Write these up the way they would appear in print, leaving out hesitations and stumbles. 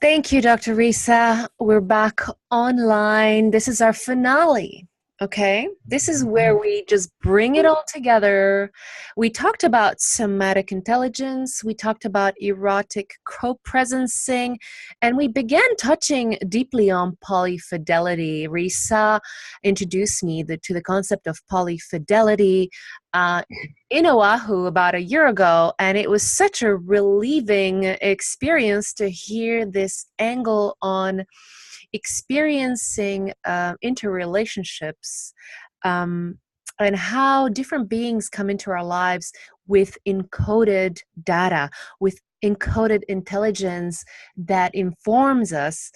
Thank you, Dr. Risa. We're back online. This is our finale. Okay. This is where we just bring it all together. We talked about somatic intelligence, we talked about erotic co-presencing, and we began touching deeply on polyfidelity. Risa introduced me to the concept of polyfidelity uh, in Oahu about a year ago, and it was such a relieving experience to hear this angle on experiencing interrelationships, um, and how different beings come into our lives with encoded data, with encoded intelligence that informs us.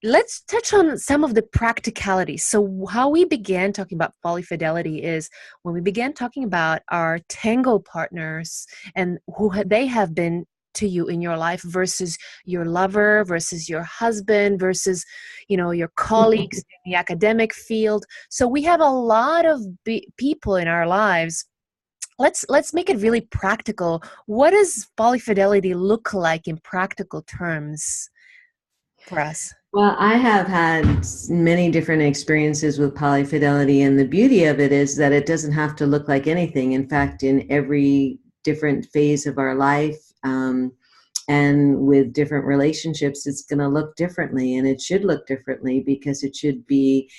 Let's touch on some of the practicalities. So how we began talking about polyfidelity is when we began talking about our tango partners and they have been to you in your life versus your lover versus your husband versus your colleagues in the academic field. So we have a lot of people in our lives. Let's make it really practical. What does polyfidelity look like in practical terms for us? Well, I have had many different experiences with polyfidelity, and the beauty of it is that it doesn't have to look like anything. In fact, in every different phase of our life, and with different relationships, it's going to look differently, and it should look differently because it should be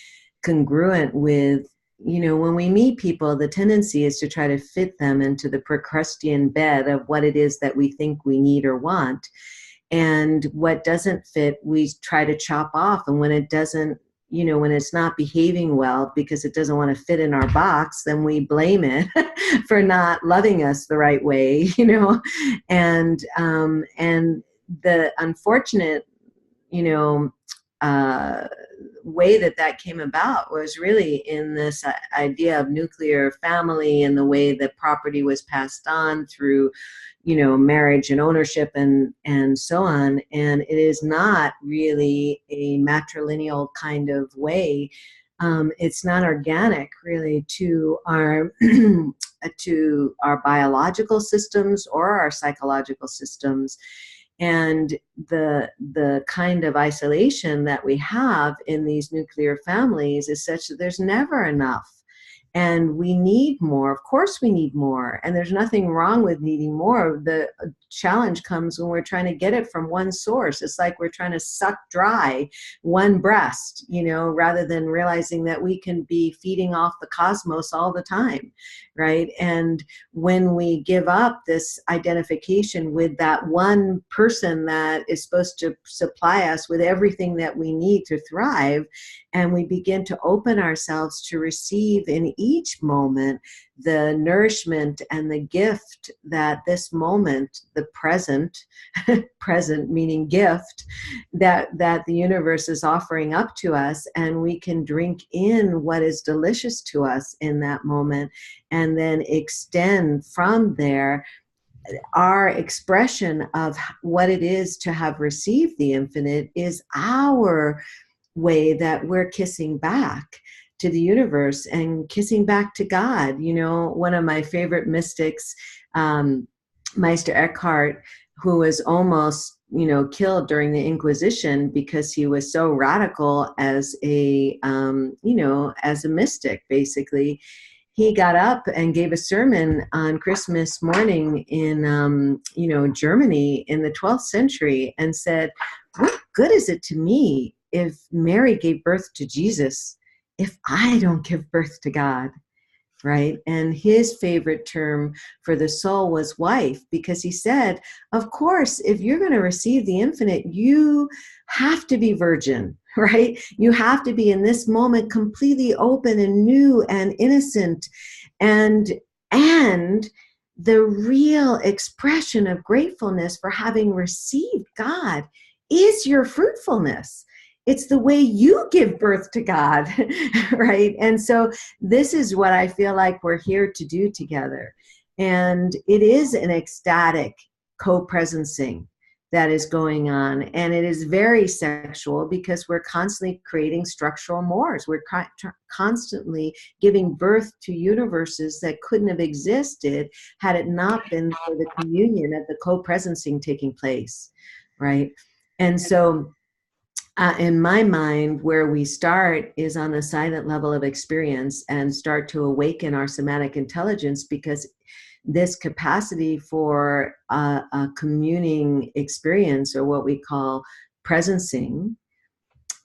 congruent with, when we meet people, the tendency is to try to fit them into the Procrustean bed of what it is that we think we need or want. And what doesn't fit, we try to chop off. And when it doesn't, when it's not behaving well because it doesn't want to fit in our box, then we blame it for not loving us the right way, and the unfortunate, you know, uh, way that came about was really in this idea of nuclear family and the way that property was passed on through, marriage and ownership and so on. And it is not really a matrilineal kind of way. It's not organic really to our to our biological systems or our psychological systems. And the kind of isolation that we have in these nuclear families is such that there's never enough. And we need more. Of course we need more. And there's nothing wrong with needing more. The challenge comes when we're trying to get it from one source. It's like we're trying to suck dry one breast, rather than realizing that we can be feeding off the cosmos all the time, right? And when we give up this identification with that one person that is supposed to supply us with everything that we need to thrive, and we begin to open ourselves to receive in each moment the nourishment and the gift that this moment, the present, present meaning gift, that the universe is offering up to us, and we can drink in what is delicious to us in that moment, and then extend from there our expression of what it is to have received the infinite is our way that we're kissing back to the universe and kissing back to God. One of my favorite mystics, Meister Eckhart, who was almost, killed during the Inquisition because he was so radical as as a mystic, basically. He got up and gave a sermon on Christmas morning in, Germany in the 12th century and said, what good is it to me if Mary gave birth to Jesus if I don't give birth to God, right? And his favorite term for the soul was wife, because he said, of course, if you're going to receive the infinite, you have to be virgin, right? You have to be in this moment completely open and new and innocent, and the real expression of gratefulness for having received God is your fruitfulness. It's the way you give birth to God, right? And so this is what I feel like we're here to do together. And it is an ecstatic co-presencing that is going on. And it is very sexual because we're constantly creating structural mores. We're constantly giving birth to universes that couldn't have existed had it not been for the communion of the co-presencing taking place, right? And so in my mind, where we start is on the silent level of experience and start to awaken our somatic intelligence, because this capacity for a communing experience, or what we call presencing,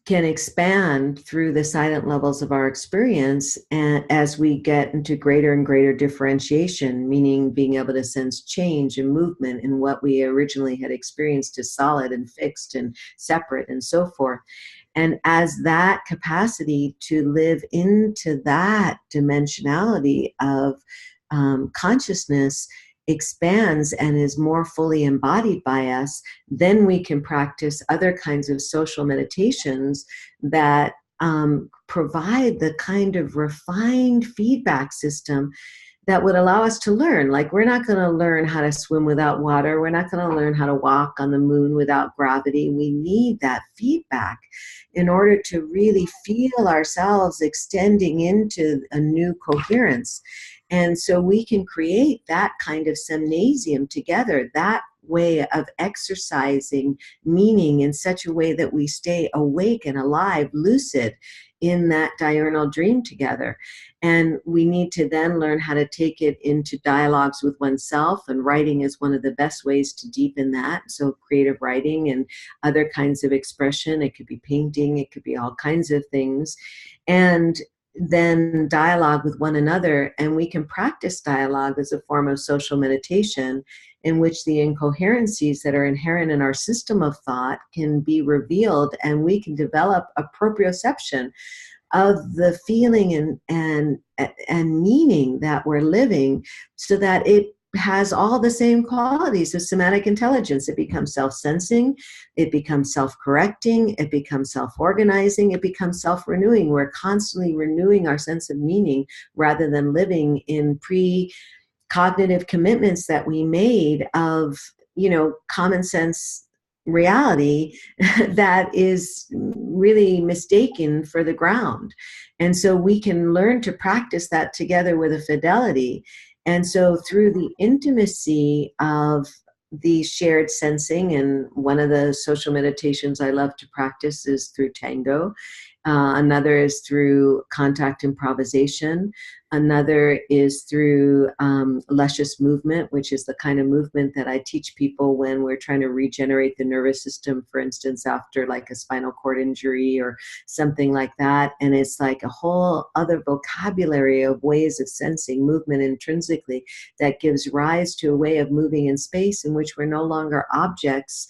can expand through the silent levels of our experience, and as we get into greater and greater differentiation, meaning being able to sense change and movement in what we originally had experienced as solid and fixed and separate and so forth. And as that capacity to live into that dimensionality of consciousness expands and is more fully embodied by us, then we can practice other kinds of social meditations that provide the kind of refined feedback system that would allow us to learn. Like, we're not going to learn how to swim without water. We're not going to learn how to walk on the moon without gravity. We need that feedback in order to really feel ourselves extending into a new coherence. And so we can create that kind of semnasium together, that way of exercising meaning in such a way that we stay awake and alive, lucid in that diurnal dream together. And we need to then learn how to take it into dialogues with oneself, and writing is one of the best ways to deepen that. So creative writing and other kinds of expression, it could be painting, it could be all kinds of things. And then dialogue with one another, and we can practice dialogue as a form of social meditation, in which the incoherencies that are inherent in our system of thought can be revealed, and we can develop a proprioception of the feeling and meaning that we're living, so that it has all the same qualities of somatic intelligence. It becomes self-sensing, it becomes self-correcting, it becomes self-organizing, it becomes self-renewing. We're constantly renewing our sense of meaning, rather than living in pre-cognitive commitments that we made of, common sense reality that is really mistaken for the ground. And so we can learn to practice that together with a fidelity. And so through the intimacy of the shared sensing, and one of the social meditations I love to practice is through tango. Another is through contact improvisation. Another is through luscious movement, which is the kind of movement that I teach people when we're trying to regenerate the nervous system, for instance, after like a spinal cord injury or something like that. And it's like a whole other vocabulary of ways of sensing movement intrinsically that gives rise to a way of moving in space in which we're no longer objects,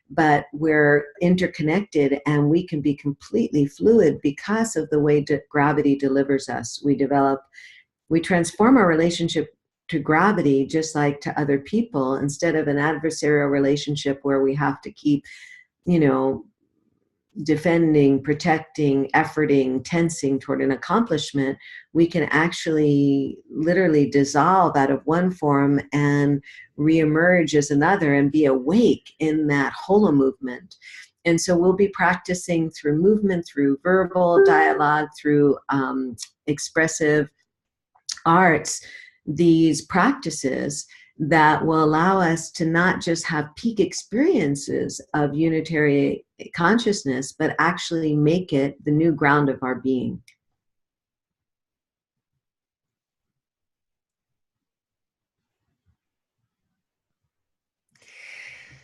but we're interconnected, and we can be completely fluid because of the way that gravity delivers us. We transform our relationship to gravity, just like to other people, instead of an adversarial relationship where we have to keep, defending, protecting, efforting, tensing toward an accomplishment. We can actually literally dissolve out of one form and reemerge as another, and be awake in that holo movement. And so we'll be practicing through movement, through verbal dialogue, through expressive arts, these practices that will allow us to not just have peak experiences of unitary consciousness, but actually make it the new ground of our being.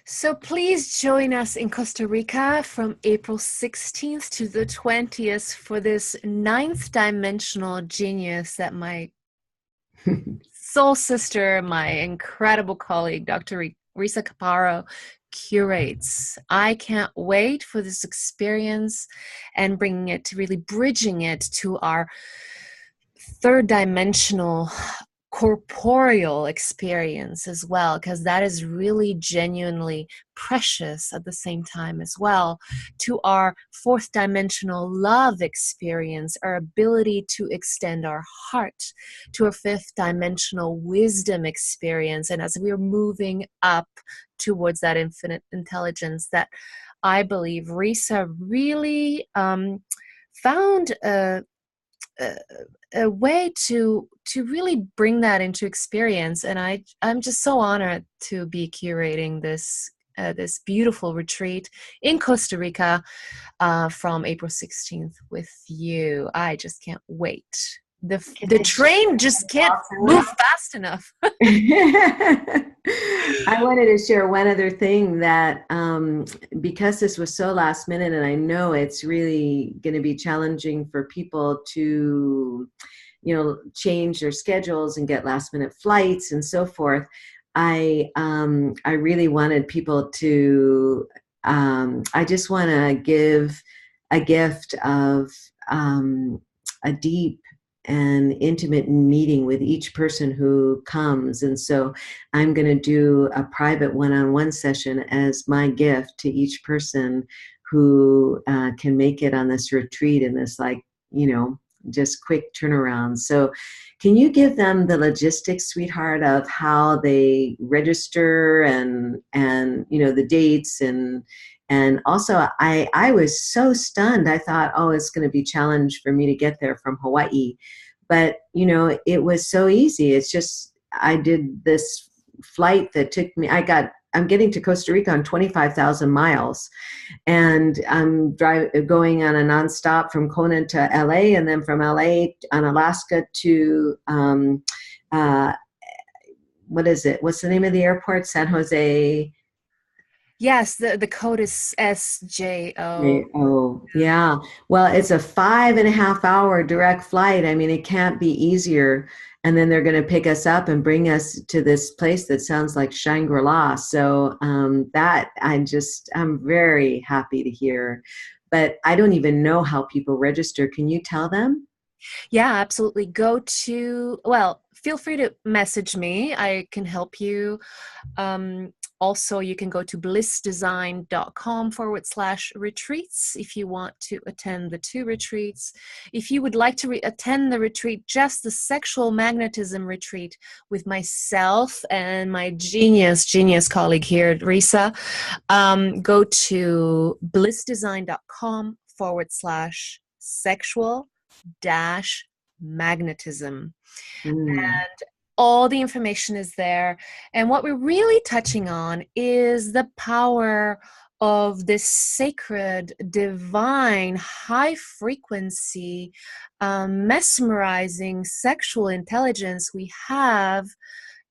So please join us in Costa Rica from April 16th to the 20th for this 9th dimensional genius that my soul sister, my incredible colleague, Dr. Risa Kaparo, curates. I can't wait for this experience and bringing it to really bridging it to our third dimensional corporeal experience as well, because that is really genuinely precious at the same time as well, to our fourth dimensional love experience, our ability to extend our heart, to our fifth dimensional wisdom experience. And as we're moving up towards that infinite intelligence, that I believe Risa really found a way to really bring that into experience. And I'm just so honored to be curating this this beautiful retreat in Costa Rica from April 16th with you. I just can't wait. The train just can't move fast enough. I wanted to share one other thing that because this was so last minute, and I know it's really going to be challenging for people to, change their schedules and get last minute flights and so forth. I really wanted people to. I just want to give a gift of a deep and intimate meeting with each person who comes. And so I'm going to do a private one-on-one session as my gift to each person who can make it on this retreat in this, just quick turnaround. So can you give them the logistics, sweetheart, of how they register and the dates and also I was so stunned. I thought, oh, it's going to be a challenge for me to get there from Hawaii. But, it was so easy. It's just, I did this flight that took me, I'm getting to Costa Rica on 25,000 miles. And I'm going on a nonstop from Kona to LA, and then from LA on Alaska to, what is it? What's the name of the airport? San Jose. Yes, the code is SJO. Oh, yeah. Well, it's a 5.5 hour direct flight. I mean, it can't be easier. And then they're going to pick us up and bring us to this place that sounds like Shangri-La. So that I'm very happy to hear. But I don't even know how people register. Can you tell them? Yeah, absolutely. Feel free to message me. I can help you. Also, you can go to blissdesign.com/retreats if you want to attend the 2 retreats. If you would like to attend the retreat, just the sexual magnetism retreat with myself and my genius colleague here, Risa, go to blissdesign.com/sexual-magnetism. And all the information is there. And what we're really touching on is the power of this sacred, divine, high frequency, mesmerizing sexual intelligence we have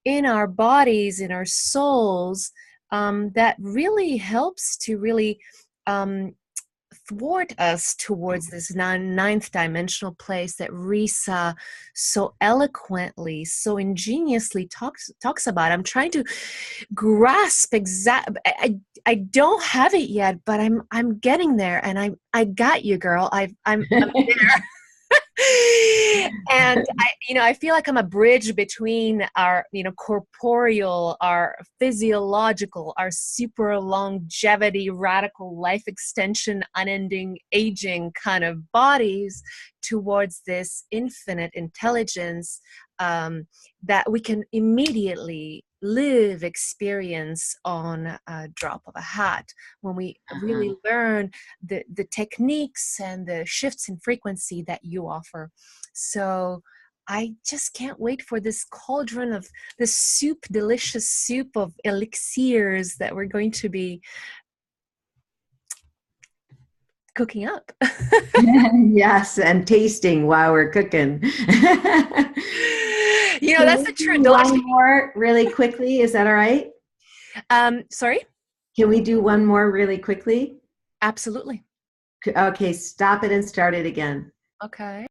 in our bodies, in our souls, that really helps to really thwart us towards this ninth dimensional place that Risa so eloquently, so ingeniously talks about. I'm trying to grasp I don't have it yet, but I'm getting there, and I got you, girl. I'm there. And I feel like I'm a bridge between our, corporeal, our physiological, our super longevity, radical life extension, unending aging kind of bodies towards this infinite intelligence that we can immediately live, experience on a drop of a hat when we really learn the techniques and the shifts in frequency that you offer. So I just can't wait for this cauldron of this delicious soup of elixirs that we're going to be cooking up. Yes, and tasting while we're cooking. That's the truth. One more really quickly. Is that all right? Sorry? Can we do one more really quickly? Absolutely. Okay, stop it and start it again. Okay.